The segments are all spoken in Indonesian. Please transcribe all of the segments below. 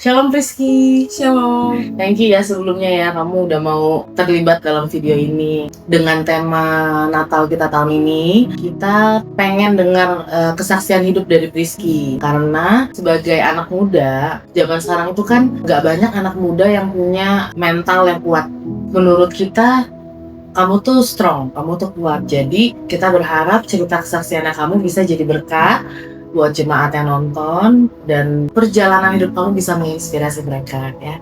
Shalom Rizky. Shalom. Thank you ya sebelumnya ya kamu udah mau terlibat dalam video ini. Dengan tema Natal kita tahun ini, kita pengen dengar kesaksian hidup dari Rizky. Karena sebagai anak muda, zaman sekarang itu kan nggak banyak anak muda yang punya mental yang kuat. Menurut kita, kamu tuh strong, kamu tuh kuat. Jadi kita berharap cerita kesaksiannya kamu bisa jadi berkat buat jemaat yang nonton dan perjalanan hidup kamu bisa menginspirasi mereka ya.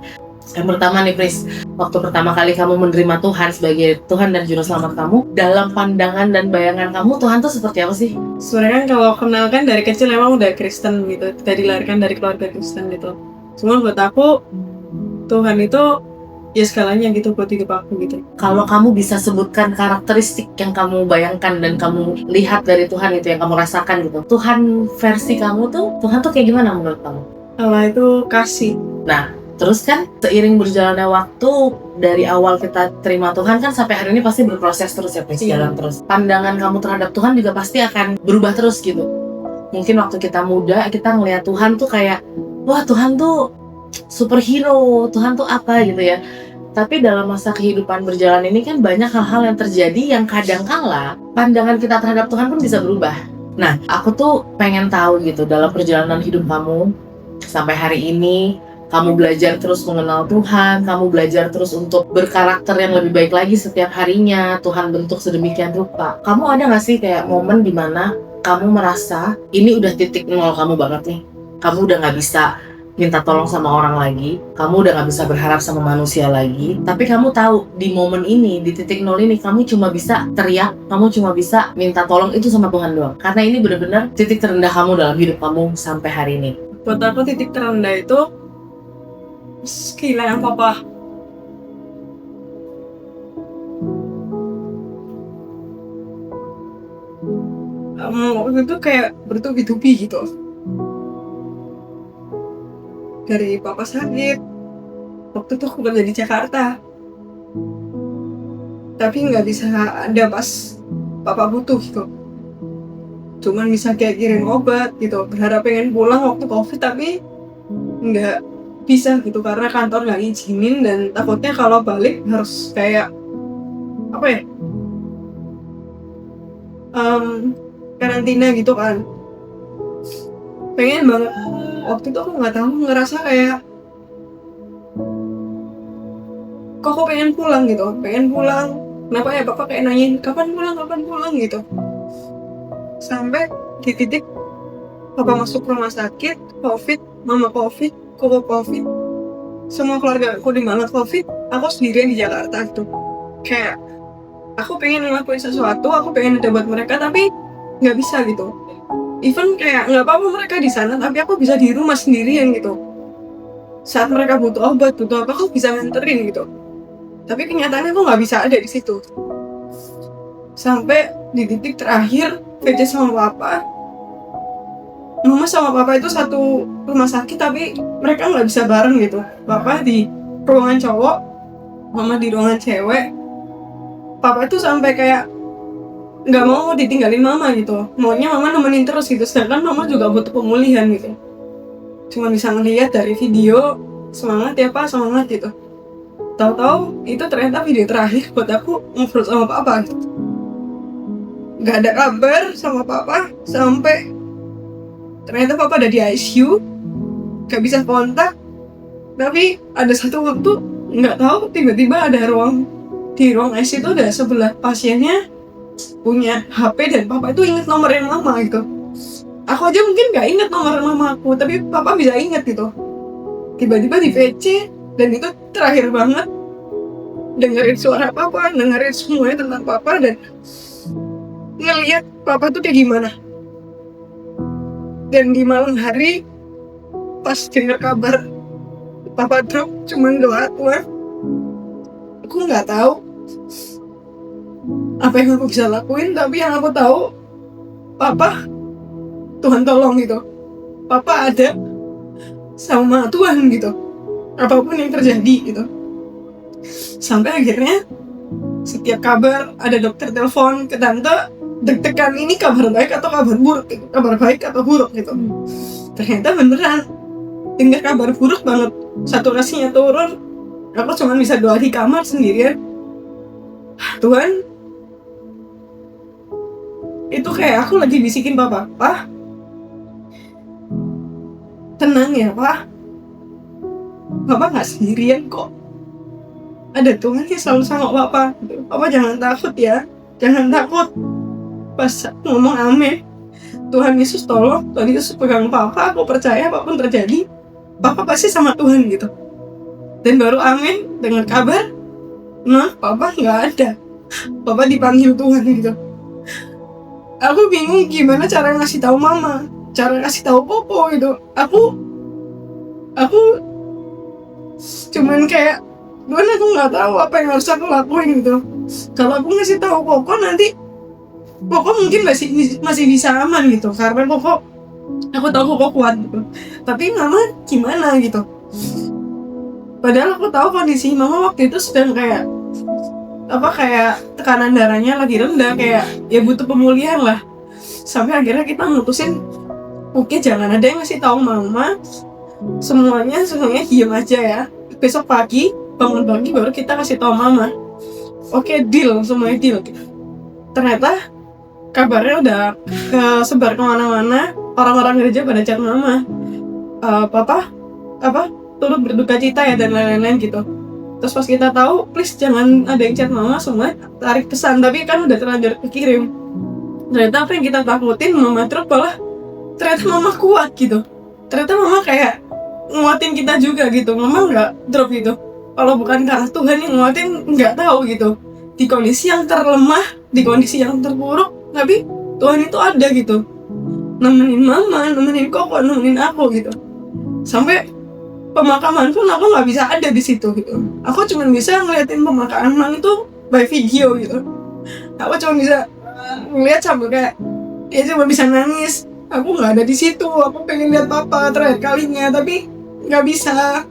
Yang pertama nih Pris, waktu pertama kali kamu menerima Tuhan sebagai Tuhan dan Juru Selamat kamu, dalam pandangan dan bayangan kamu Tuhan tuh seperti apa sih? Sebenarnya kan kalau kenal kan dari kecil emang udah Kristen gitu, kita dilahirkan dari keluarga Kristen gitu. Cuma buat aku Tuhan itu ya segalanya gitu buat hidup aku gitu. Kalau kamu bisa sebutkan karakteristik yang kamu bayangkan dan kamu lihat dari Tuhan itu, yang kamu rasakan gitu, Tuhan versi kamu tuh, Tuhan tuh kayak gimana menurut kamu? Allah itu kasih. Nah, terus kan seiring berjalannya waktu dari awal kita terima Tuhan kan sampai hari ini pasti berproses terus ya, jalan terus. Pandangan kamu terhadap Tuhan juga pasti akan berubah terus gitu. Mungkin waktu kita muda kita ngelihat Tuhan tuh kayak, wah Tuhan tuh superhero, Tuhan tuh apa gitu ya. Tapi dalam masa kehidupan berjalan ini kan banyak hal-hal yang terjadi yang kadangkala pandangan kita terhadap Tuhan pun bisa berubah. Nah, aku tuh pengen tahu gitu dalam perjalanan hidup kamu sampai hari ini, kamu belajar terus mengenal Tuhan, kamu belajar terus untuk berkarakter yang lebih baik lagi setiap harinya, Tuhan bentuk sedemikian rupa. Kamu ada gak sih kayak momen dimana kamu merasa ini udah titik nol kamu banget nih, kamu udah gak bisa minta tolong sama orang lagi, kamu udah gak bisa berharap sama manusia lagi, tapi kamu tahu di momen ini, di titik nol ini kamu cuma bisa teriak, kamu cuma bisa minta tolong itu sama Tuhan doang, karena ini benar-benar titik terendah kamu dalam hidup kamu sampai hari ini. Buat aku titik terendah itu kehilangan papa. Waktu itu kayak bertubi-tubi gitu. Dari papa sakit, waktu itu aku kerja di Jakarta, tapi nggak bisa ada pas papa butuh gitu. Cuman bisa kayak kirim obat gitu, berharap pengen pulang waktu COVID tapi nggak bisa gitu karena kantor nggak ngizinin dan takutnya kalau balik harus kayak apa ya, karantina gitu kan. Pengen banget waktu itu, aku nggak tahu, ngerasa kayak kok aku pengen pulang gitu, pengen pulang. Kenapa ya papa kayak nanyain kapan pulang gitu. Sampai di titik papa masuk rumah sakit, COVID, mama COVID, koko COVID, semua keluarga aku di mana COVID, aku sendirian di Jakarta tuh. Kayak aku pengen ngelakuin sesuatu, aku pengen ada buat mereka tapi nggak bisa gitu. Even kayak nggak apa-apa mereka di sana, tapi aku bisa di rumah sendirian gitu. Saat mereka butuh obat, butuh apa, aku bisa nganterin gitu. Tapi kenyataannya aku nggak bisa ada di situ. Sampai di titik terakhir, VC sama papa, mama sama papa itu satu rumah sakit, tapi mereka nggak bisa bareng gitu. Papa di ruangan cowok, mama di ruangan cewek. Papa itu sampai kayak nggak mau ditinggalin mama gitu, maunya mama nemenin terus gitu, sedangkan mama juga butuh pemulihan gitu. Cuma bisa ngeliat dari video, semangat ya pak, semangat gitu. Tahu-tahu itu ternyata video terakhir buat aku ngobrol sama papa gitu. Nggak ada kabar sama papa sampai ternyata papa ada di ICU, nggak bisa kontak. Tapi ada satu waktu nggak tahu tiba-tiba ada di ruang ICU itu ada sebelah pasiennya punya HP dan papa itu inget nomor yang lama gitu. Aku aja mungkin nggak inget nomor mama aku, tapi papa bisa inget gitu. Tiba-tiba di VC dan itu terakhir banget dengerin suara papa, dengerin semuanya tentang papa dan ngeliat papa tuh kayak gimana. Dan di malam hari pas dengar kabar papa drop, cuman doa Tuhan, aku nggak tahu apa yang aku bisa lakuin, tapi yang aku tahu papa, Tuhan tolong gitu, papa ada sama Tuhan gitu, apapun yang terjadi gitu. Sampai akhirnya setiap kabar ada dokter telepon ke tante, deg-degan ini kabar baik atau kabar buruk gitu, kabar baik atau buruk gitu. Ternyata beneran dengar kabar buruk banget, saturasinya turun, aku cuma bisa doa di kamar sendirian. Tuhan, itu kayak aku lagi bisikin papa, "Pak, tenang ya Pak, Papa nggak sendirian kok, ada Tuhan yang selalu sama Papa. Papa jangan takut ya, jangan takut." Pas aku ngomong amin, Tuhan Yesus tolong, Tuhan Yesus pegang Papa, aku percaya apapun terjadi, Papa pasti sama Tuhan gitu. Dan baru amin dengan kabar, "Nah, Papa nggak ada, Papa dipanggil Tuhan," gitu. Aku bingung gimana cara ngasih tahu Mama, cara ngasih tahu Popo gitu. Aku cuman kayak, Tuhan, aku nggak tahu apa yang harus aku lakuin gitu. Kalau aku ngasih tahu Koko, nanti Koko mungkin masih bisa aman gitu, karena Koko, aku tahu Koko kuat gitu. Tapi Mama gimana gitu? Padahal aku tahu kondisi Mama waktu itu sedang kayak tekanan darahnya lagi rendah, kayak ya butuh pemulihan lah. Sampai akhirnya kita mutusin, oke, jangan ada yang ngasih tahu Mama, semuanya diem aja ya. Besok pagi bangun pagi baru kita kasih tahu Mama. Oke, deal, semuanya deal. Ternyata kabarnya udah sebar kemana-mana, orang-orang gereja pada chat Mama, Papa turut berduka cita ya dan lain-lain gitu. Terus pas kita tahu, please jangan ada yang chat Mama, semua tarik pesan, tapi kan udah terlanjur kekirim. Ternyata apa yang kita takutin, Mama drop, malah ternyata Mama kuat gitu. Ternyata Mama kayak nguatin kita juga gitu. Mama nggak drop gitu. Kalau bukan karena Tuhan yang nguatin, nggak tahu gitu. Di kondisi yang terlemah, di kondisi yang terburuk, tapi Tuhan itu ada gitu. Nemenin Mama, nemenin Koko, nemenin aku gitu. Sampai pemakaman pun aku nggak bisa ada di situ gitu. Aku cuma bisa ngeliatin pemakaman itu by video gitu. Aku cuma bisa ngeliat sambil kayak, ya cuma bisa nangis. Aku nggak ada di situ. Aku pengen lihat Papa terakhir kalinya, tapi nggak bisa.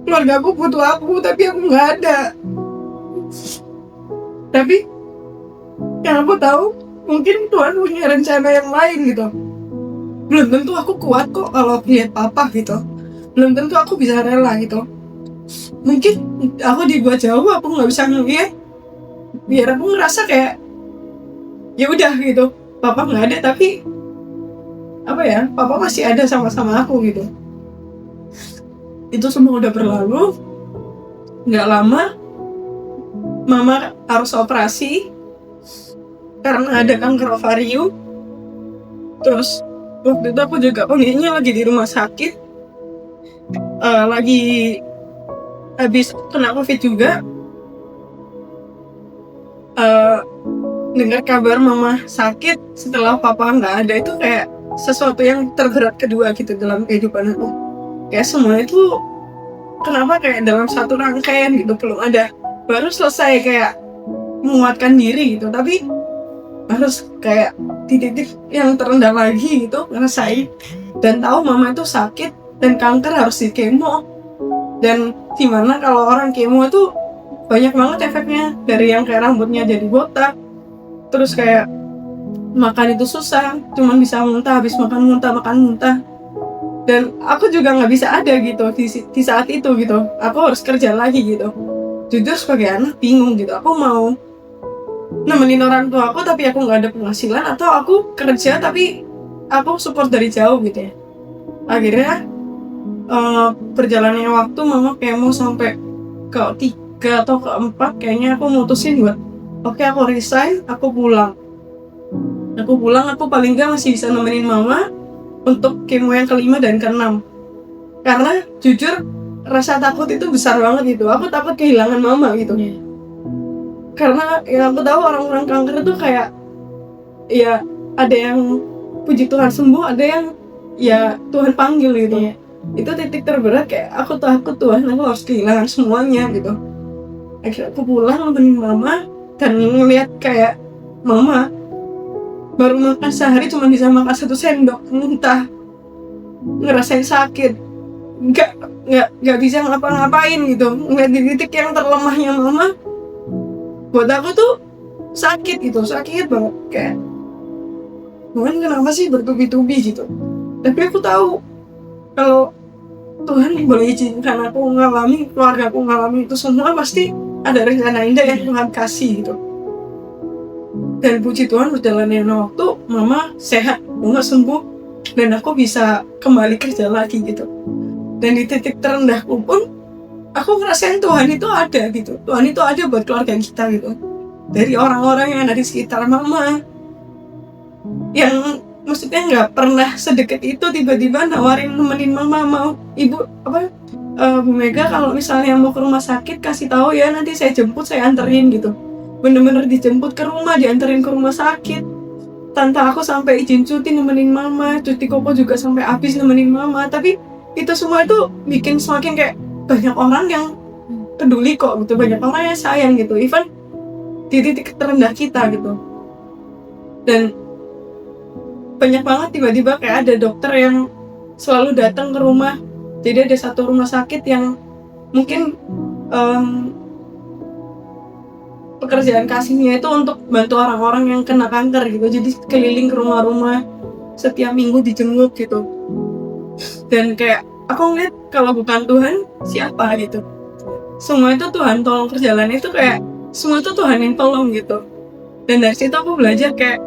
Keluarga aku butuh aku, tapi aku nggak ada. Tapi yang aku tahu, mungkin Tuhan punya rencana yang lain gitu. Belum tentu aku kuat kok kalau lihat Papa gitu. Belum tentu aku bisa rela gitu. Mungkin aku dibuat jauh, aku nggak bisa ngeliat, biar aku ngerasa kayak ya udah gitu, Papa nggak ada, tapi apa ya, Papa masih ada sama-sama aku gitu. Itu semua udah berlalu. Nggak lama Mama harus operasi karena ada kanker ovarium. Terus waktu itu aku juga kondisinya lagi di rumah sakit, lagi habis kena COVID juga. Dengar kabar Mama sakit setelah Papa nggak ada, itu kayak sesuatu yang terberat kedua gitu dalam kehidupan aku. Kayak semua itu kenapa kayak dalam satu rangkaian gitu, belum ada, baru selesai kayak menguatkan diri gitu, tapi harus kayak di titik yang terendah lagi gitu ngerasain dan tahu Mama itu sakit dan kanker, harus di kemo. Dan dimana kalau orang kemo itu banyak banget efeknya, dari yang kayak rambutnya jadi botak, terus kayak makan itu susah, cuman bisa muntah, habis makan muntah. Dan aku juga nggak bisa ada gitu di saat itu gitu. Aku harus kerja lagi gitu. Jujur sebagai anak bingung gitu, aku mau nemenin orang tua aku tapi aku nggak ada penghasilan, atau aku kerja tapi aku support dari jauh gitu ya. Akhirnya perjalanannya waktu, Mama kemo sampai ke 3 atau ke 4, kayaknya aku mutusin buat oke, aku resign, aku pulang, aku paling nggak masih bisa nemenin Mama untuk kemo yang ke-5 dan ke-6. Karena jujur rasa takut itu besar banget gitu. Aku takut kehilangan Mama gitu. Karena yang aku tahu orang-orang kanker itu kayak ya ada yang puji Tuhan sembuh, ada yang ya Tuhan panggil gitu. Itu titik terberat, kayak aku takut Tuhan, aku harus kehilangan semuanya gitu. Akhirnya aku pulang nemenin Mama dan ngeliat kayak Mama baru makan sehari cuma bisa makan 1 sendok, muntah, ngerasain sakit, nggak bisa ngapa-ngapain gitu. Ngeliat di titik yang terlemahnya Mama, buat aku tuh sakit gitu, sakit banget, kayak Tuhan kenapa sih bertubi-tubi gitu. Tapi aku tahu kalau Tuhan boleh izinkan aku ngalami, keluarga aku ngalami itu semua, pasti ada rencana indah yang Tuhan kasih gitu. Dan puji Tuhan berjalannya waktu, mama sehat, mama sembuh, dan aku bisa kembali kerja lagi gitu. Dan di titik terendahku pun aku ngerasain Tuhan itu ada gitu. Tuhan itu ada buat keluarga kita gitu. Dari orang-orang yang ada di sekitar mama, yang maksudnya nggak pernah sedekat itu, tiba-tiba nawarin nemenin mama, mau ibu Bu Mega kalau misalnya mau ke rumah sakit kasih tahu ya, nanti saya jemput, saya anterin gitu. Bener-bener dijemput ke rumah, dianterin ke rumah sakit. Tante aku sampai izin cuti nemenin mama, cuti koko juga sampai habis nemenin mama. Tapi itu semua itu bikin semakin kayak banyak orang yang peduli kok gitu, banyak orang yang sayang gitu, even di titik terendah kita gitu. Dan banyak banget tiba-tiba kayak ada dokter yang selalu datang ke rumah. Jadi ada satu rumah sakit yang mungkin pekerjaan kasihnya itu untuk bantu orang-orang yang kena kanker gitu. Jadi keliling ke rumah-rumah setiap minggu dijenguk gitu. Dan kayak aku ngeliat kalau bukan Tuhan siapa gitu. Semua itu Tuhan tolong, perjalanan itu kayak semua itu Tuhan yang tolong gitu. Dan dari situ aku belajar kayak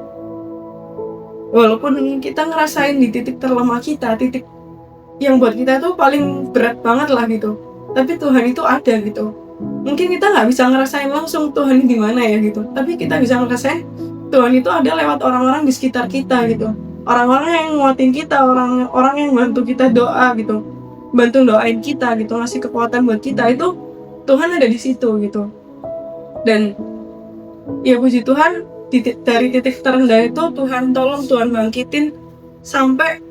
walaupun kita ngerasain di titik terlemah kita, titik yang buat kita tuh paling berat banget lah gitu, tapi Tuhan itu ada gitu. Mungkin kita nggak bisa ngerasain langsung Tuhan di mana ya gitu, tapi kita bisa ngerasain Tuhan itu ada lewat orang-orang di sekitar kita gitu. Orang-orang yang nguatin kita, orang-orang yang bantu kita doa gitu, bantu doain kita gitu, ngasih kekuatan buat kita, itu Tuhan ada di situ gitu. Dan ya puji Tuhan, dari titik terendah itu Tuhan tolong, Tuhan bangkitin, sampai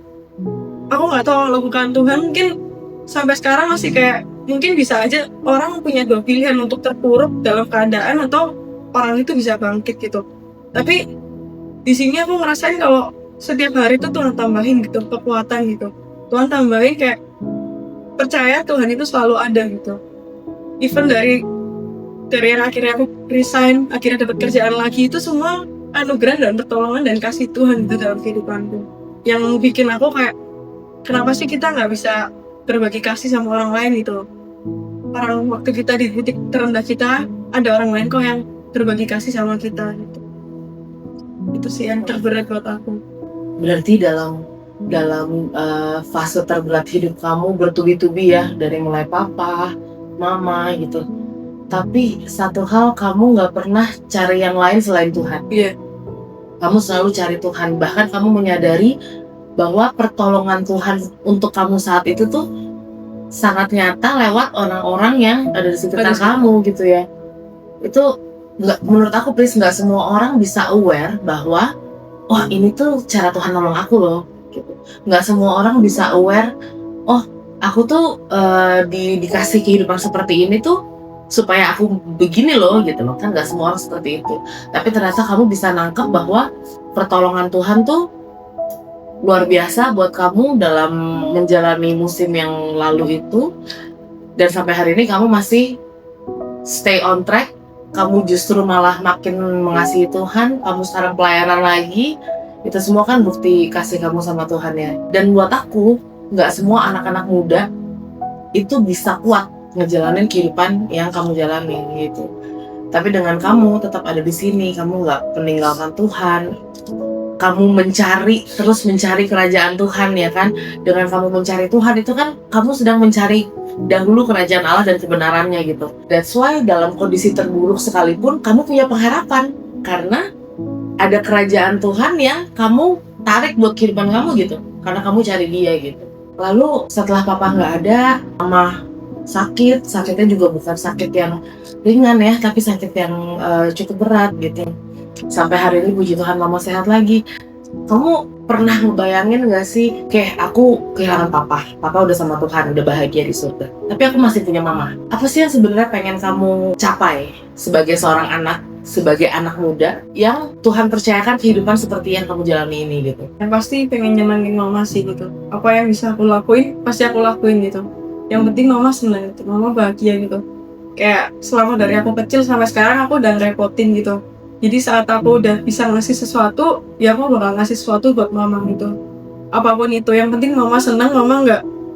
aku nggak tahu kalau bukan Tuhan mungkin sampai sekarang masih kayak mungkin bisa aja orang punya dua pilihan, untuk terpuruk dalam keadaan atau orang itu bisa bangkit gitu. Tapi di sini aku ngerasain kalau setiap hari itu Tuhan tambahin gitu kekuatan gitu, Tuhan tambahin kayak percaya Tuhan itu selalu ada gitu. Even dari yang akhirnya aku resign, akhirnya dapat kerjaan lagi, itu semua anugerah dan pertolongan dan kasih Tuhan itu dalam kehidupanku, yang bikin aku kayak kenapa sih kita nggak bisa berbagi kasih sama orang lain gitu. Orang waktu kita di titik terendah kita, ada orang lain kok yang berbagi kasih sama kita gitu. Itu sih yang terberat buat aku. Berarti dalam fase terberat hidup kamu bertubi-tubi ya, dari mulai papa, mama gitu. Tapi satu hal, kamu nggak pernah cari yang lain selain Tuhan. Iya. Kamu selalu cari Tuhan. Bahkan kamu menyadari bahwa pertolongan Tuhan untuk kamu saat itu tuh sangat nyata lewat orang-orang yang ada di sekitar kamu gitu ya. Itu nggak, menurut aku please, nggak semua orang bisa aware bahwa oh ini tuh cara Tuhan nolong aku loh gitu. Nggak semua orang bisa aware, oh aku tuh dikasih kehidupan seperti ini tuh supaya aku begini loh gitu loh. Kan nggak semua orang seperti itu. Tapi ternyata kamu bisa nangkep bahwa pertolongan Tuhan tuh luar biasa buat kamu dalam menjalani musim yang lalu itu. Dan sampai hari ini kamu masih stay on track. Kamu justru malah makin mengasihi Tuhan. Kamu sekarang pelayanan lagi. Itu semua kan bukti kasih kamu sama Tuhan ya. Dan buat aku, nggak semua anak-anak muda itu bisa kuat ngejalanin kehidupan yang kamu jalani gitu. Tapi dengan kamu tetap ada di sini, kamu nggak meninggalkan Tuhan, kamu terus mencari kerajaan Tuhan ya kan. Dengan kamu mencari Tuhan itu kan kamu sedang mencari dahulu kerajaan Allah dan kebenarannya gitu. That's why dalam kondisi terburuk sekalipun kamu punya pengharapan, karena ada kerajaan Tuhan yang kamu tarik buat kehidupan kamu gitu, karena kamu cari Dia gitu. Lalu setelah papa nggak ada, mama sakitnya juga bukan sakit yang ringan ya, tapi sakit yang cukup berat gitu. Sampai hari ini puji Tuhan mama sehat lagi. Kamu pernah ngebayangin gak sih, kayak aku kehilangan papa udah sama Tuhan, udah bahagia di surga, tapi aku masih punya mama. Apa sih yang sebenarnya pengen kamu capai sebagai seorang anak, sebagai anak muda yang Tuhan percayakan kehidupan seperti yang kamu jalani ini gitu? Yang pasti pengen nyenengin mama sih gitu. Apa yang bisa aku lakuin, pasti aku lakuin gitu. Yang penting mama senang gitu, mama bahagia gitu. Kayak selama dari aku kecil sampai sekarang aku udah ngerepotin gitu. Jadi saat aku udah bisa ngasih sesuatu, ya aku bakal ngasih sesuatu buat mama gitu. Apapun itu, yang penting mama senang, mama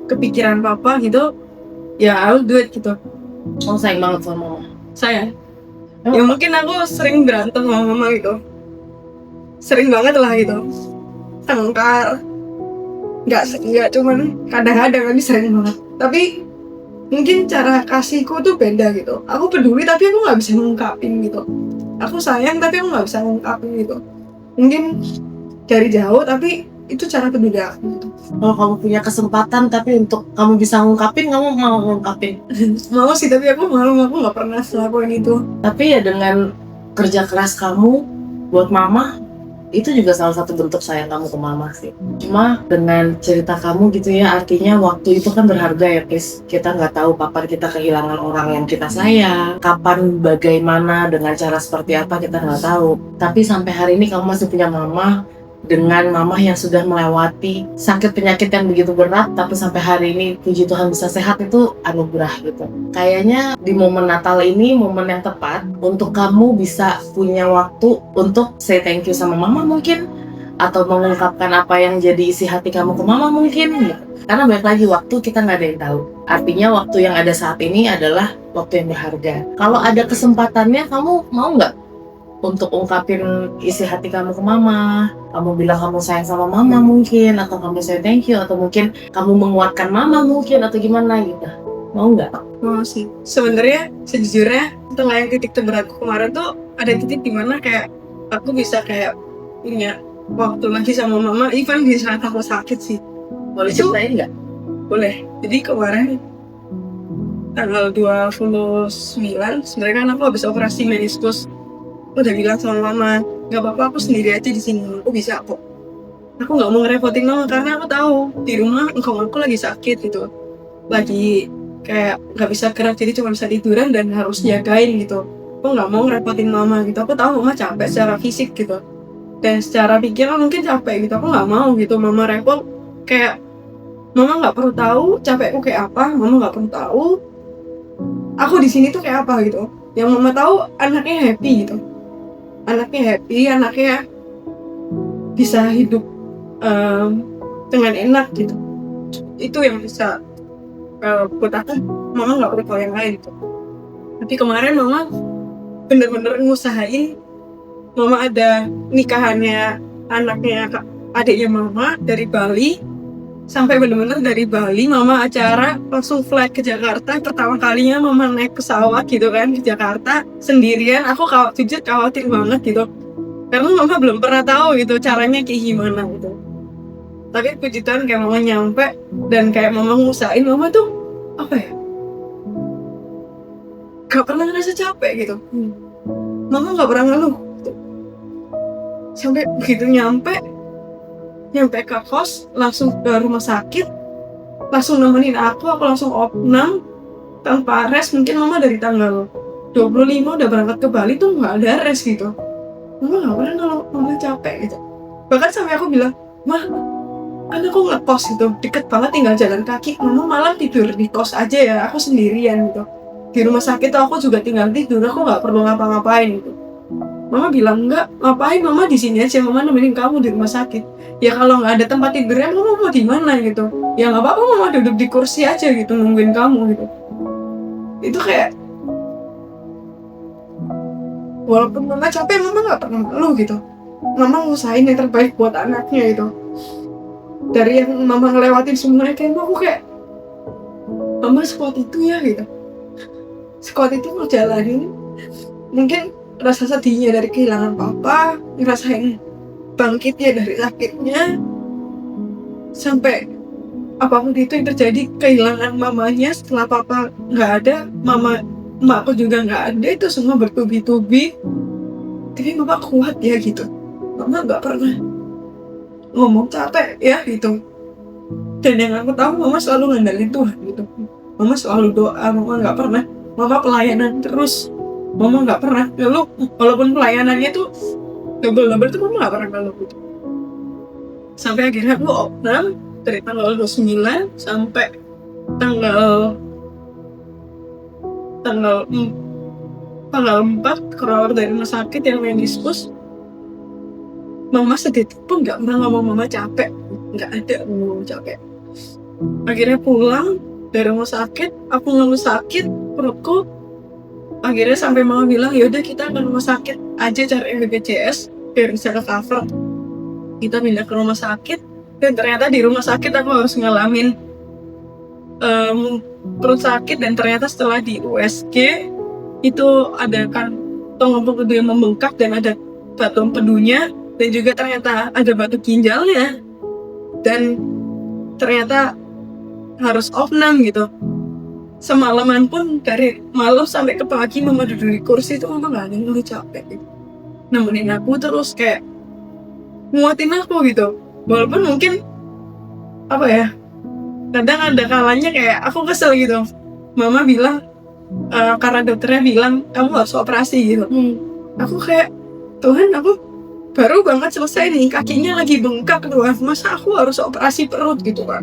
kepikiran papa gitu, ya I'll do it gitu. Oh, sayang banget sama mama. Saya ya mungkin aku sering berantem sama mama gitu, sering banget lah gitu, tengkar, nggak cuman kadang-kadang, tapi sering banget. Tapi mungkin cara kasihku tuh beda gitu. Aku peduli tapi aku nggak bisa ngungkapin gitu. Aku sayang tapi aku nggak bisa ngungkapin gitu. Mungkin dari jauh tapi itu cara peduli aku gitu. Kalau kamu punya kesempatan tapi untuk kamu bisa ngungkapin, kamu mau ngungkapin. Mau sih tapi aku malu, aku nggak pernah ngelakuin itu. Tapi ya dengan kerja keras kamu buat mama, itu juga salah satu bentuk sayang kamu ke mama sih. Cuma dengan cerita kamu gitu ya, artinya waktu itu kan berharga ya, please. Kita nggak tahu kapan kita kehilangan orang yang kita sayang, kapan, bagaimana, dengan cara seperti apa, kita nggak tahu. Tapi sampai hari ini kamu masih punya mama, dengan mama yang sudah melewati sakit penyakit yang begitu berat, tapi sampai hari ini puji Tuhan bisa sehat, itu anugerah gitu. Kayaknya di momen Natal ini momen yang tepat untuk kamu bisa punya waktu untuk say thank you sama mama mungkin, atau mengungkapkan apa yang jadi isi hati kamu ke mama mungkin gitu. Karena balik lagi, waktu kita nggak ada yang tahu. Artinya waktu yang ada saat ini adalah waktu yang berharga. Kalau ada kesempatannya, kamu mau nggak untuk ungkapin isi hati kamu ke mama? Kamu bilang kamu sayang sama mama mungkin, atau kamu say thank you, atau mungkin kamu menguatkan mama mungkin, atau gimana gitu. Mau nggak? Mau sih. Sebenarnya sejujurnya setelah yang titik terberatku kemarin tuh ada titik dimana kayak aku bisa kayak punya waktu lagi sama mama, even di saat aku sakit sih. Boleh Itu- ceritain nggak? Boleh. Jadi kemarin tanggal 29 sebenarnya kan aku habis operasi meniskus. Aku udah bilang sama mama, nggak apa-apa, aku sendiri aja di sini, aku bisa kok. Aku nggak mau ngerepotin mama karena aku tahu di rumah engkau aku lagi sakit gitu, lagi kayak nggak bisa gerak, jadi cuma bisa tiduran dan harus jagain gitu. Aku nggak mau ngerepotin mama gitu. Aku tahu mama capek secara fisik gitu, dan secara pikiran mungkin capek gitu. Aku nggak mau gitu mama repot. Kayak mama nggak perlu tahu capekku kayak apa, mama nggak perlu tahu aku di sini tuh kayak apa gitu. Yang mama tahu anaknya happy gitu, anaknya happy, anaknya bisa hidup dengan enak gitu. Itu yang bisa buat aku, mama nggak perlu tahu yang lain gitu. Tapi kemarin mama bener-bener ngusahain. Mama ada nikahannya anaknya adiknya mama dari Bali, sampai bener-bener dari Bali mama acara langsung flight ke Jakarta. Pertama kalinya mama naik pesawat gitu kan ke Jakarta sendirian. Aku jujur khawatir banget gitu, karena mama belum pernah tahu gitu caranya kayak gimana gitu. Tapi puji Tuhan kayak mama nyampe dan kayak mama ngusahain. Mama tuh apa ya, gak pernah ngerasa capek gitu. Mama gak pernah ngeluh gitu. Sampai begitu nyampe ke kos, langsung ke rumah sakit, langsung nemenin aku langsung opnam tanpa rest. Mungkin mama dari tanggal 25 udah berangkat ke Bali tuh gak ada rest gitu. Mama gak pernah kalau mama capek gitu. Bahkan sampai aku bilang, "Mah, kan aku ngekos gitu, deket banget tinggal jalan kaki. Mama malam tidur di kos aja ya, aku sendirian gitu. Di rumah sakit tuh aku juga tinggal tidur, aku gak perlu ngapa-ngapain gitu." Mama bilang, "Enggak, ngapain, mama di sini aja, mama nemenin kamu di rumah sakit. Ya kalau nggak ada tempat tidurnya, mama mau di mana gitu? Ya nggak apa-apa, mama duduk di kursi aja gitu nungguin kamu gitu." Itu kayak, walaupun mama capek, mama nggak pernah ngeluh gitu. Mama ngusahain yang terbaik buat anaknya gitu. Dari yang mama ngelewatin semuanya, kayak aku kayak, mama sekuat itu ya gitu. Sekuat itu ngejalanin. Mungkin rasa sedihnya dari kehilangan papa, ngerasain bangkitnya dari sakitnya, sampai apapun itu yang terjadi, kehilangan mamanya setelah papa nggak ada, emakku juga nggak ada, itu semua bertubi-tubi. Tapi mama kuat ya gitu. Mama nggak pernah ngomong capek ya gitu. Dan yang aku tahu, mama selalu ngandalin Tuhan gitu. Mama selalu doa, mama nggak pernah, mama pelayanan terus. Mama nggak pernah ngeluh, walaupun pelayanannya tuh double tuh mama nggak pernah ngeluh gitu. Sampai akhirnya aku opnam dari tanggal 29 sampai tanggal 4 keluar dari rumah sakit yang meniskus. Mama sedetik pun nggak pernah ngomong mama capek, nggak ada ngomong capek. Akhirnya pulang dari rumah sakit, aku ngeluh sakit perutku. Akhirnya sampai mama bilang, yaudah kita ke rumah sakit aja cari BPJS biar bisa ke cover. Kita pindah ke rumah sakit, dan ternyata di rumah sakit aku harus ngalamin perut sakit. Dan ternyata setelah di USG itu ada kantong empedu yang membengkak dan ada batu empedunya, dan juga ternyata ada batu ginjalnya, dan ternyata harus opnam gitu. Semalaman pun, dari malam sampai ke pagi mama duduk di kursi itu, mama gak ada ngeluh capek gitu. Nemenin aku terus, kayak nguatin aku gitu. Walaupun mungkin apa ya, kadang ada kalanya kayak aku kesel gitu. Mama bilang karena dokternya bilang kamu harus operasi gitu. Aku kayak, Tuhan, aku baru banget selesai nih, kakinya lagi bengkak tuh, masa aku harus operasi perut gitu kan.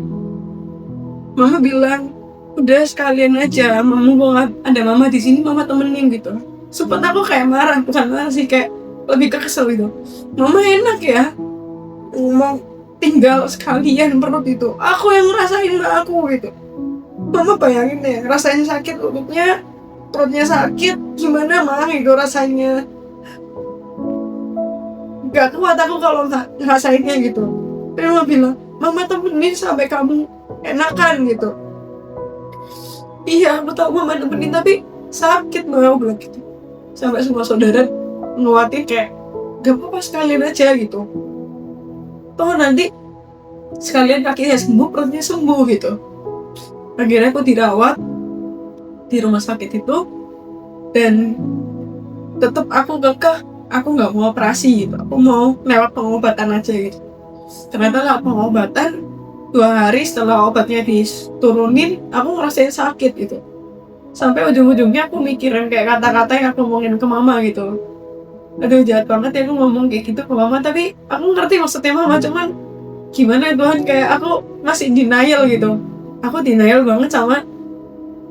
Mama bilang, udah sekalian aja, mau ada mama di sini, mama temenin gitu. Sempet aku kayak marah, bukan marah sih, kayak lebih ke kesel gitu. Mama enak ya mau tinggal sekalian perut itu, aku yang ngerasain aku gitu. Mama bayangin deh, rasanya sakit perutnya sakit, gimana mah itu rasanya. Gak kuat aku kalau ngerasainnya gitu. Tapi mama bilang, mama temenin sampai kamu enakan gitu. Iya, aku tahu mama nemenin, tapi sakit mau bilang gitu. Sampai semua saudara nguatin kayak, gak apa-apa sekalian aja gitu. Toh nanti sekalian kakinya sembuh, perutnya sembuh gitu. Akhirnya aku dirawat di rumah sakit itu, dan tetap aku kekeh, aku nggak mau operasi gitu. Aku mau lewat pengobatan aja gitu. Ternyata lewat pengobatan 2 hari setelah obatnya diturunin, aku ngerasain sakit gitu. Sampai ujung-ujungnya aku mikirin kayak kata-kata yang aku ngomongin ke mama gitu. Aduh, jahat banget ya aku ngomong kayak gitu ke mama, tapi aku ngerti maksudnya mama, cuman gimana ya Tuhan, kayak aku masih denial gitu. Aku denial banget sama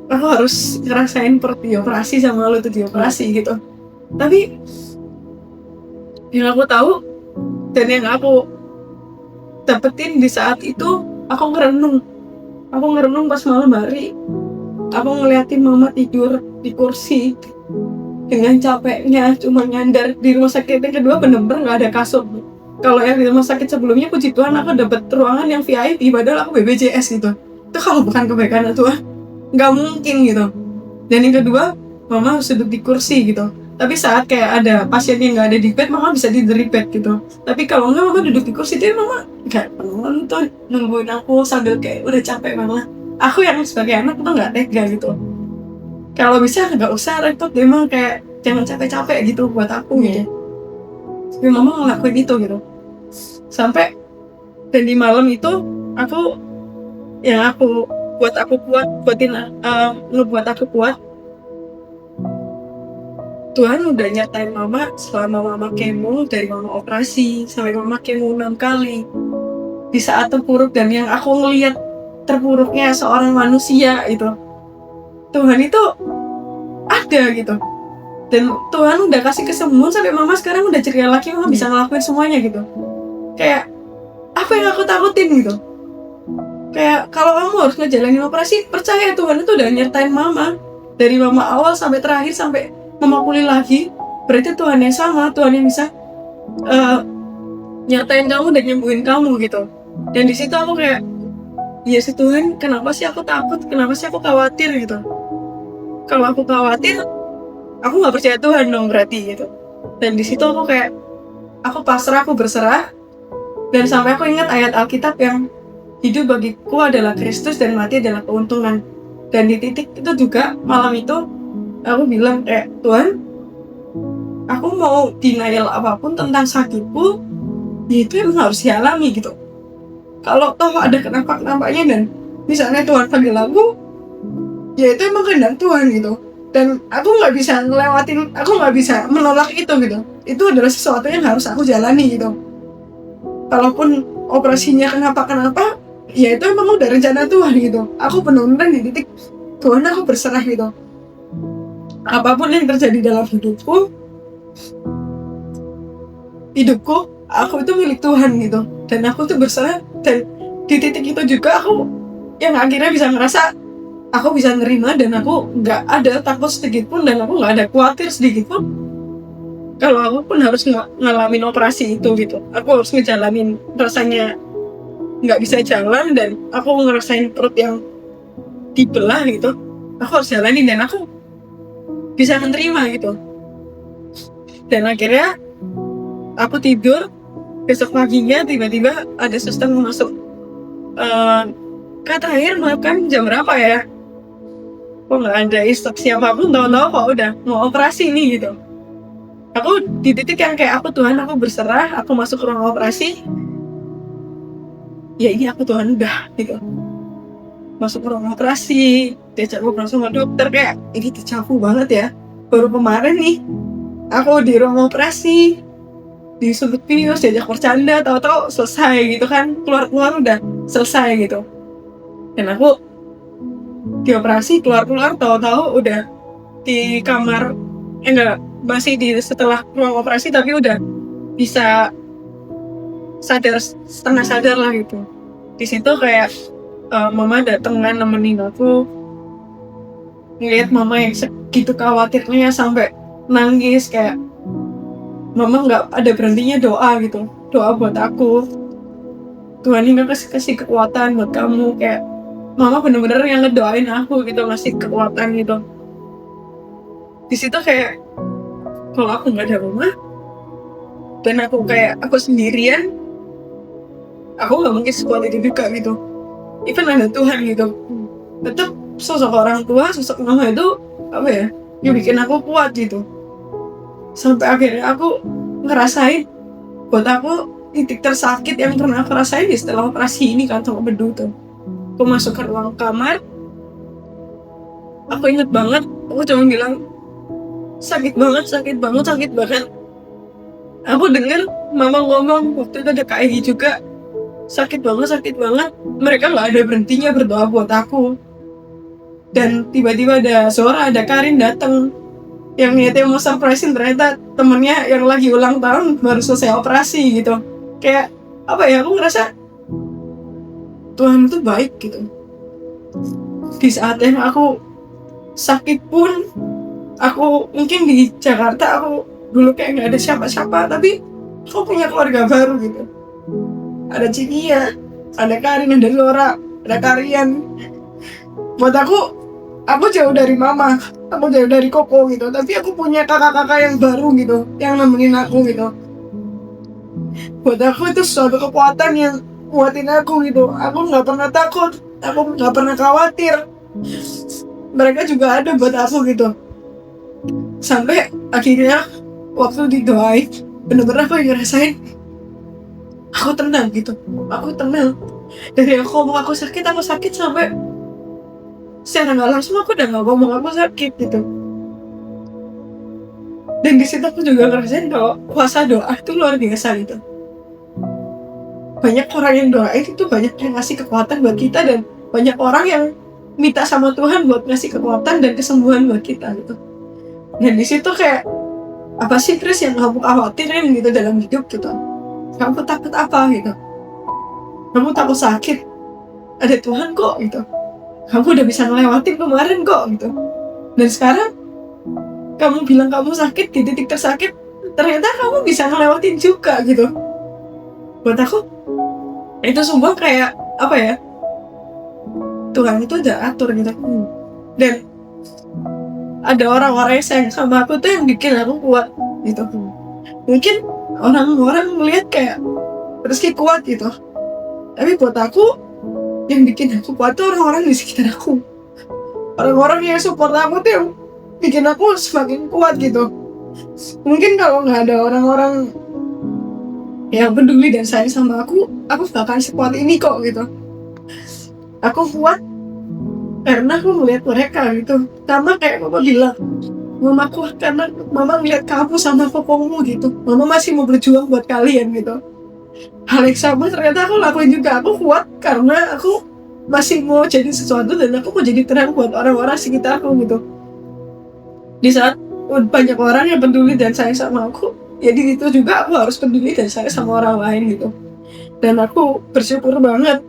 aku harus ngerasain perut dioperasi sama lo tuh dioperasi gitu. Tapi yang aku tahu dan yang aku dapetin di saat itu, aku ngerenung pas malam hari. Aku ngeliatin mama tidur di kursi dengan capeknya, cuma nyandar. Di rumah sakit yang kedua bener-bener gak ada kasur. Kalau yang di rumah sakit sebelumnya, puji Tuhan aku dapet ruangan yang VIP, padahal aku BPJS gitu. Itu kalau bukan kebaikan Tuhan, gak mungkin gitu. Dan yang kedua, mama harus duduk di kursi gitu. Tapi saat kayak ada pasien yang gak ada di bed, mama bisa tidur di bed gitu. Tapi kalau enggak, mama duduk di kursi, dia mama kayak nonton, nungguin aku sambil kayak udah capek mama. Aku yang sebagai anak tuh gak tega gitu. Kalau bisa gak usah repot, dia mah kayak jangan capek-capek gitu buat aku gitu. Tapi mama ngelakuin itu gitu. Sampai dan di malam itu aku ngebuat aku kuat. Tuhan udah nyatain mama selama mama kemo, dari mama operasi sampai mama kemo 6 kali. Di saat terpuruk dan yang aku ngelihat terpuruknya seorang manusia itu, Tuhan itu ada gitu. Dan Tuhan udah kasih kesembuhan sampai mama sekarang udah ceria lagi, mama bisa ngelakuin semuanya gitu. Kayak apa yang aku takutin gitu. Kayak kalau kamu harus ngejalanin operasi, percaya Tuhan itu udah nyertain mama. Dari mama awal sampai terakhir, sampai mama pulih lagi. Berarti Tuhan yang sama, Tuhan yang bisa nyertain kamu dan nyembuhin kamu gitu. Dan di situ aku kayak, ya sih Tuhan, kenapa sih aku takut, kenapa sih aku khawatir gitu. Kalau aku khawatir, aku nggak percaya Tuhan dong berarti gitu. Dan di situ aku kayak, aku pasrah, aku berserah. Dan sampai aku ingat ayat Alkitab yang, hidup bagiku adalah Kristus dan mati adalah keuntungan. Dan di titik itu juga malam itu aku bilang kayak, Tuhan, aku mau denial apapun tentang sakitku, ya itu emang harus dialami gitu. Kalau toh ada kenapa-kenapanya dan misalnya Tuhan panggil aku, ya itu emang kehendak Tuhan gitu. Dan aku nggak bisa ngelewatin, aku nggak bisa menolak itu gitu. Itu adalah sesuatu yang harus aku jalani gitu. Kalaupun operasinya kenapa-kenapa, ya itu emang udah rencana Tuhan gitu. Aku benar-benar di titik Tuhan, aku berserah gitu. Apapun yang terjadi dalam hidupku, aku itu milik Tuhan gitu. Dan aku tuh berserah. Dan di titik itu juga aku yang akhirnya bisa ngerasa aku bisa nerima dan aku nggak ada takut sedikit pun dan aku nggak ada khawatir sedikit pun kalau aku pun harus ngalamin operasi itu gitu. Aku harus ngejalanin rasanya nggak bisa jalan dan aku ngerasain perut yang dibelah gitu. Aku harus jalanin dan aku bisa menerima gitu. Dan akhirnya aku tidur, besok paginya tiba-tiba ada suster masuk, Kak terakhir makan jam berapa ya? Kok nggak ada instruksi apapun, tahu-tahu kok udah mau operasi nih gitu. Aku di titik yang kayak aku Tuhan, aku berserah, aku masuk ke ruang operasi. Ya ini aku Tuhan udah gitu. Masuk ke ruang operasi, diajak ngobrol sama dokter kayak ini tercampur banget ya. Baru kemarin nih, aku di ruang operasi, disebut bius, diajak bercanda, tahu-tahu selesai gitu kan, keluar-keluar udah selesai gitu. Dan aku dioperasi keluar-keluar tahu-tahu udah di kamar, enggak, masih di setelah ruang operasi tapi udah bisa sadar, setengah sadar lah gitu. Di situ kayak mama dateng kan nemenin aku, ngeliat mama yang segitu khawatirnya sampai nangis, kayak mama nggak ada berhentinya doa gitu, doa buat aku, Tuhan ini kasih kekuatan buat kamu, kayak mama bener-bener yang ngedoain aku gitu, ngasih kekuatan gitu. Di situ kayak kalau aku nggak ada mama dan aku kayak aku sendirian, aku nggak mungkin sekuat itu juga gitu. Even ada Tuhan gitu, tetap sosok orang tua, sosok mama itu apa ya, yang bikin aku kuat gitu. Sampai akhirnya aku ngerasain, buat aku titik tersakit yang pernah aku rasain di setelah operasi ini kan sama bedu tuh. Aku masuk ke ruang kamar, aku inget banget, aku cuma bilang sakit banget, sakit banget, sakit banget. Aku dengar mama ngomong waktu itu ada KI juga, sakit banget, sakit banget. Mereka nggak ada berhentinya berdoa buat aku. Dan tiba-tiba ada Zora, ada Karin datang, yang niatnya mau surprisein, ternyata temennya yang lagi ulang tahun baru selesai operasi gitu. Kayak apa ya, aku ngerasa Tuhan itu baik gitu. Di saat yang aku sakit pun, aku mungkin di Jakarta aku dulu kayak nggak ada siapa-siapa, tapi aku punya keluarga baru gitu. Ada Cinia, ada Karin, ada Zora, ada Karian. Buat aku jauh dari mama, aku jauh dari Koko gitu, tapi aku punya kakak-kakak yang baru gitu, yang nemenin aku gitu. Buat aku itu suatu kekuatan yang kuatin aku gitu. Aku nggak pernah takut, aku nggak pernah khawatir. Mereka juga ada buat aku gitu. Sampai akhirnya waktu didoain, bener-bener aku ngerasain aku tenang gitu, aku tenang. Dari aku ngomong aku sakit sampai secara nggak langsung aku udah nggak ngomong aku sakit gitu. Dan di situ aku juga ngerasain kalau kuasa doa itu luar biasa gitu. Banyak orang yang doain itu banyak yang ngasih kekuatan buat kita, dan banyak orang yang minta sama Tuhan buat ngasih kekuatan dan kesembuhan buat kita gitu. Dan di situ kayak apa sih Chris yang kamu khawatirin gitu dalam hidup gitu? Kamu takut apa gitu? Kamu takut sakit? Ada Tuhan kok gitu. Kamu udah bisa ngelewatin kemarin kok gitu. Dan sekarang kamu bilang kamu sakit di titik tersakit, ternyata kamu bisa ngelewatin juga gitu. Buat aku itu semua kayak apa ya, Tuhan itu udah atur gitu. Dan ada orang-orang yang sayang sama aku tuh yang bikin aku kuat gitu. Mungkin orang-orang melihat kayak Rizky kuat gitu, tapi buat aku yang bikin aku kuat tuh orang-orang di sekitar aku. Orang-orang yang support aku tuh yang bikin aku semakin kuat gitu. Mungkin kalau nggak ada orang-orang yang peduli dan sayang sama aku bakal sekuat ini kok gitu. Aku kuat karena aku melihat mereka gitu. Sama kayak mama bilang, mama kuat karena mama ngeliat kamu sama kokomu gitu. Mama masih mau berjuang buat kalian gitu. Hal yang sama ternyata aku lakuin juga. Aku kuat karena aku masih mau jadi sesuatu dan aku mau jadi terang buat orang-orang sekitar aku gitu. Di saat banyak orang yang peduli dan sayang sama aku, jadi itu juga aku harus peduli dan sayang sama orang lain gitu. Dan aku bersyukur banget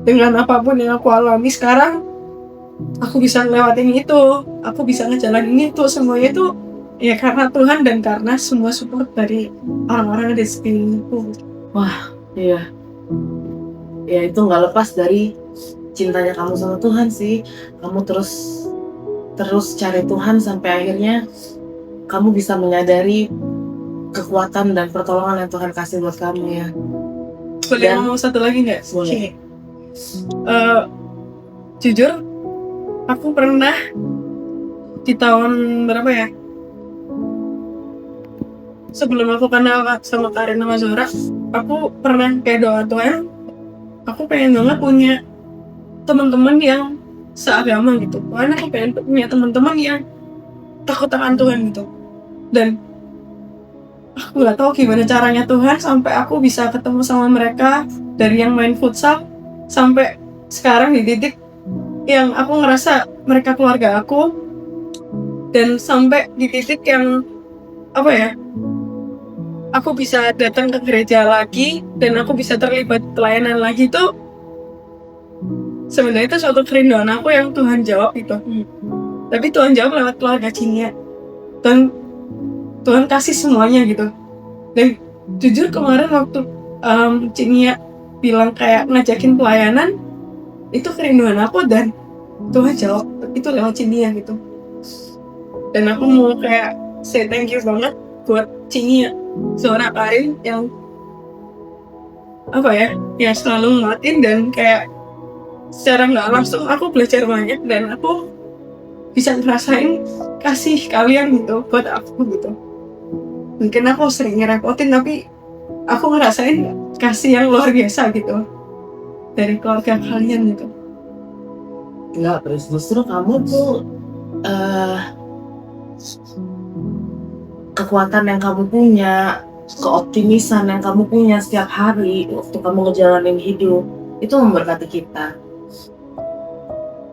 dengan apapun yang aku alami sekarang, aku bisa ngelewatin itu, aku bisa ngejalanin itu, semuanya itu ya karena Tuhan dan karena semua support dari orang-orang di sekelilingku. Iya, ya itu nggak lepas dari cintanya kamu sama Tuhan sih. Kamu terus cari Tuhan sampai akhirnya kamu bisa menyadari kekuatan dan pertolongan yang Tuhan kasih buat kamu ya. Boleh Dan- ngomong satu lagi nggak? Boleh. Jujur, aku pernah di tahun berapa ya? Sebelum aku kenal sama Karin sama Zora, aku pernah kayak doa Tuhan, aku pengen banget punya teman-teman yang seagama gitu. Karena aku pengen punya teman-teman yang takut akan Tuhan gitu. Dan aku nggak tahu gimana caranya Tuhan sampai aku bisa ketemu sama mereka, dari yang main futsal sampai sekarang di titik yang aku ngerasa mereka keluarga aku, dan sampai di titik yang apa ya, aku bisa datang ke gereja lagi dan aku bisa terlibat pelayanan lagi. Tuh sebenarnya itu suatu kerinduan aku yang Tuhan jawab gitu. Tapi Tuhan jawab lewat keluarga Cinia. Tuhan kasih semuanya gitu. Dan jujur kemarin waktu Cinia bilang kayak ngajakin pelayanan, itu kerinduan aku dan Tuhan jawab itu lewat Cinia gitu. Dan aku mau kayak say thank you banget buat Cinia, Zora, Karin yang apa ya, yang selalu nguatin, dan kayak secara nggak langsung aku belajar banyak dan aku bisa ngerasain kasih kalian gitu buat aku gitu. Mungkin aku sering ngerepotin tapi aku ngerasain kasih yang luar biasa gitu dari keluarga kalian gitu. Enggak, terus justru kamu tuh kekuatan yang kamu punya, keoptimisan yang kamu punya setiap hari waktu kamu ngejalanin hidup itu memberkati kita.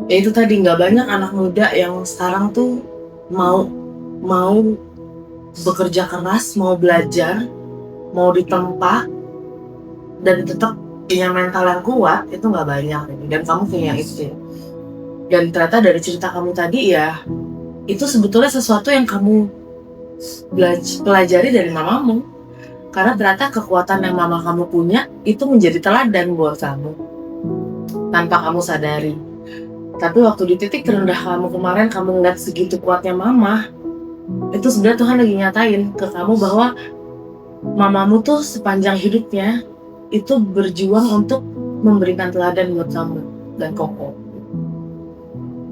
Ya itu tadi, nggak banyak anak muda yang sekarang tuh mau bekerja keras, mau belajar, mau ditempa dan tetap punya mental yang kuat, itu nggak banyak. Dan kamu punya itu. Dan ternyata dari cerita kamu tadi ya, itu sebetulnya sesuatu yang kamu pelajari dari mamamu. Karena ternyata kekuatan yang mama kamu punya itu menjadi teladan buat kamu tanpa kamu sadari. Tapi waktu di titik terendah kamu kemarin, kamu ngeliat segitu kuatnya mama, itu sebenarnya Tuhan lagi nyatain ke kamu bahwa mamamu tuh sepanjang hidupnya itu berjuang untuk memberikan teladan buat kamu dan Koko.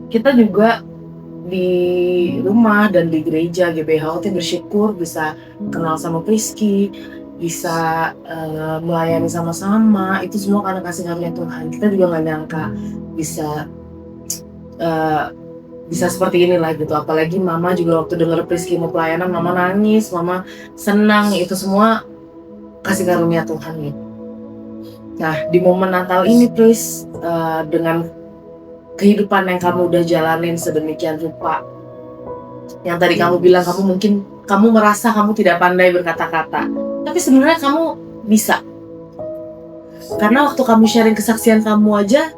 Kita juga di rumah dan di gereja GBH bersyukur bisa kenal sama Priski, bisa melayani sama-sama. Itu semua karena kasih karunia Tuhan. Kita juga nggak nyangka bisa seperti inilah gitu. Apalagi mama juga waktu denger Priski mau pelayanan, mama nangis, mama senang. Itu semua kasih karunia Tuhan gitu. Nah di momen Natal ini Pris, dengan kehidupan yang kamu udah jalanin sedemikian rupa, yang tadi kamu bilang kamu merasa kamu tidak pandai berkata-kata, tapi sebenarnya kamu bisa. Karena waktu kamu sharing kesaksian kamu aja,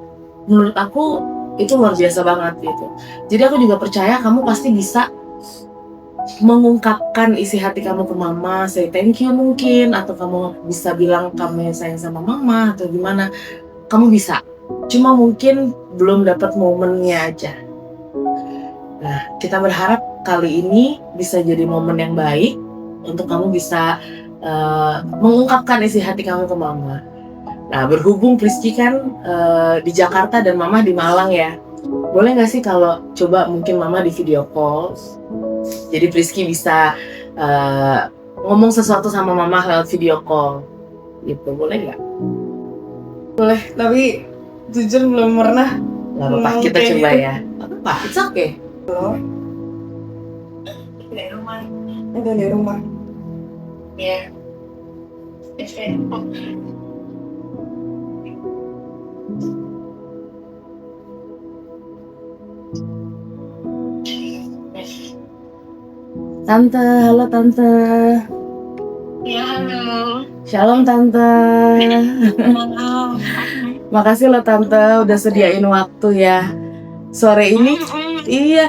menurut aku itu luar biasa banget gitu. Jadi aku juga percaya kamu pasti bisa mengungkapkan isi hati kamu ke mama, say thank you mungkin, atau kamu bisa bilang kamu sayang sama mama atau gimana. Kamu bisa, cuma mungkin belum dapat momennya aja. Nah, kita berharap kali ini bisa jadi momen yang baik untuk kamu bisa mengungkapkan isi hati kamu ke mama. Nah, berhubung Priski kan di Jakarta dan mama di Malang ya, boleh nggak sih kalau coba mungkin mama di video call, jadi Priski bisa ngomong sesuatu sama mama lewat video call gitu, boleh nggak? Boleh, tapi jujur belum pernah. Nggak apa-apa, kita kayak coba gitu. ya. Apa? It's okay. Dari rumah. Ada di rumah. Ya. Tante, halo Tante. Ya, halo. Shalom Tante. Halo. Makasih loh Tante udah sediain waktu ya. Sore ini iya,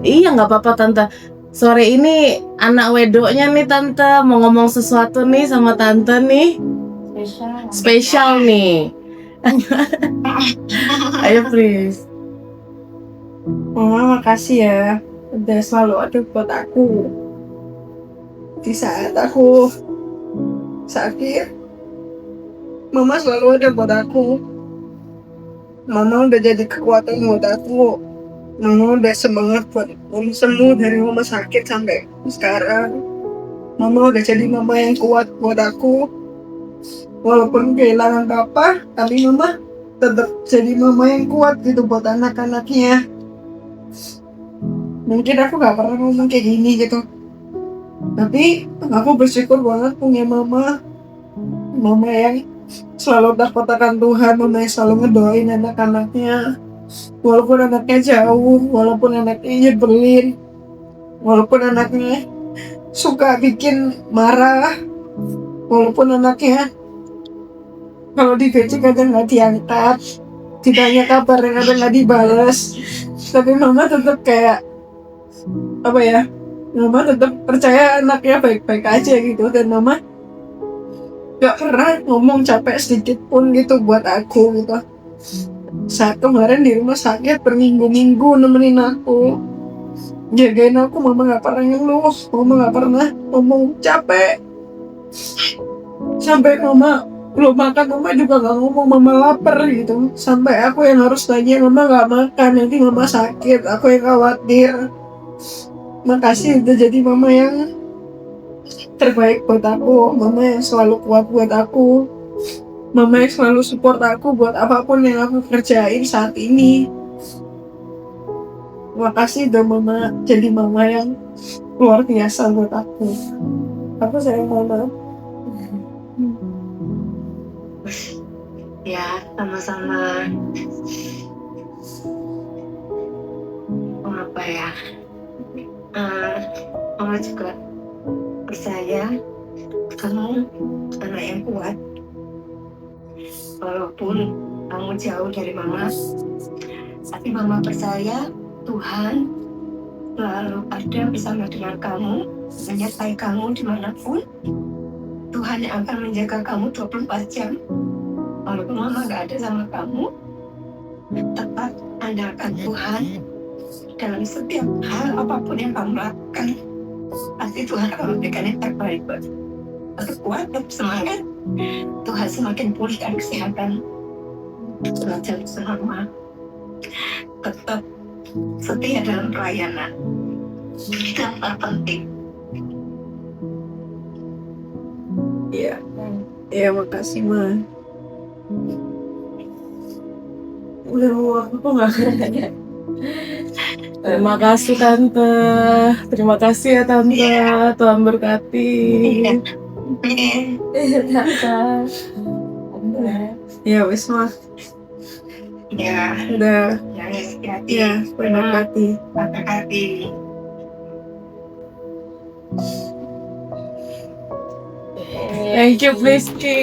iya nggak apa-apa Tante. Sore ini anak wedoknya nih Tante mau ngomong sesuatu nih sama Tante nih. Spesial nih. Ayo please. Mama makasih ya, udah selalu ada buat aku di saat aku sakit. Mama selalu ada buat aku. Mama udah jadi kekuatan buat aku. Mama udah semangat buat Mama sembuh dari Mama sakit sampai sekarang. Mama udah jadi mama yang kuat buat aku. Walaupun kehilangan papa, tapi Mama tetap jadi mama yang kuat gitu buat anak-anaknya. Mungkin aku gak pernah ngomong kayak gini gitu, tapi aku bersyukur banget punya mama. Mama yang selalu takut-takut Tuhan, mama yang selalu ngedoain anak-anaknya. Walaupun anaknya jauh, walaupun anaknya nyebelin, walaupun anaknya suka bikin marah, walaupun anaknya kalau di PC kadang nggak diangkat, ditanya kabar kadang nggak dibales, tapi mama tetap kayak apa ya? Mama tetap percaya anaknya baik-baik aja gitu, dan mama gak pernah ngomong capek sedikit pun gitu buat aku gitu. Saat kemarin di rumah sakit berminggu-minggu nemenin aku, jagain aku, mama gak pernah ngeluh, mama gak pernah ngomong capek. Sampai mama belum makan, mama juga gak ngomong mama lapar gitu. Sampai aku yang harus tanya, mama gak makan, nanti mama sakit, aku yang khawatir. Makasih udah jadi mama yang terbaik buat aku, mama yang selalu kuat buat aku, mama yang selalu support aku buat apapun yang aku kerjain saat ini. Makasih udah mama jadi mama yang luar biasa buat aku. Aku sayang mama. Ya, sama-sama. Apa ya? Mama juga percaya kamu anak yang kuat. Walaupun kamu jauh dari mama, tapi mama percaya Tuhan selalu ada bersama dengan kamu, menyertai kamu dimanapun. Tuhan yang akan menjaga kamu 24 jam. Walaupun mama gak ada sama kamu, tetap andalkan Tuhan dalam setiap hal apapun yang kamu lakukan. Pasti Tuhan akan memberikan yang terbaik buat tetap kuat, tetap semangat. Tuhan semakin pulihkan kesehatan. Belajar selama tetap setia dalam pelayanan. Itu yang terpenting. Iya, iya makasih ma. Udah waktu kok nggak kerja. Terima kasih Tante. Terima kasih ya Tante. Iya. Tuhan berkati. Tante. Ya wes ma, Ya, udah. yang hati-hati. Ya, berkati. Hati-hati. Thank you Prisky.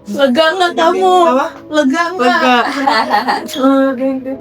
Lega nggak kamu? Apa? Lega nggak? Lega.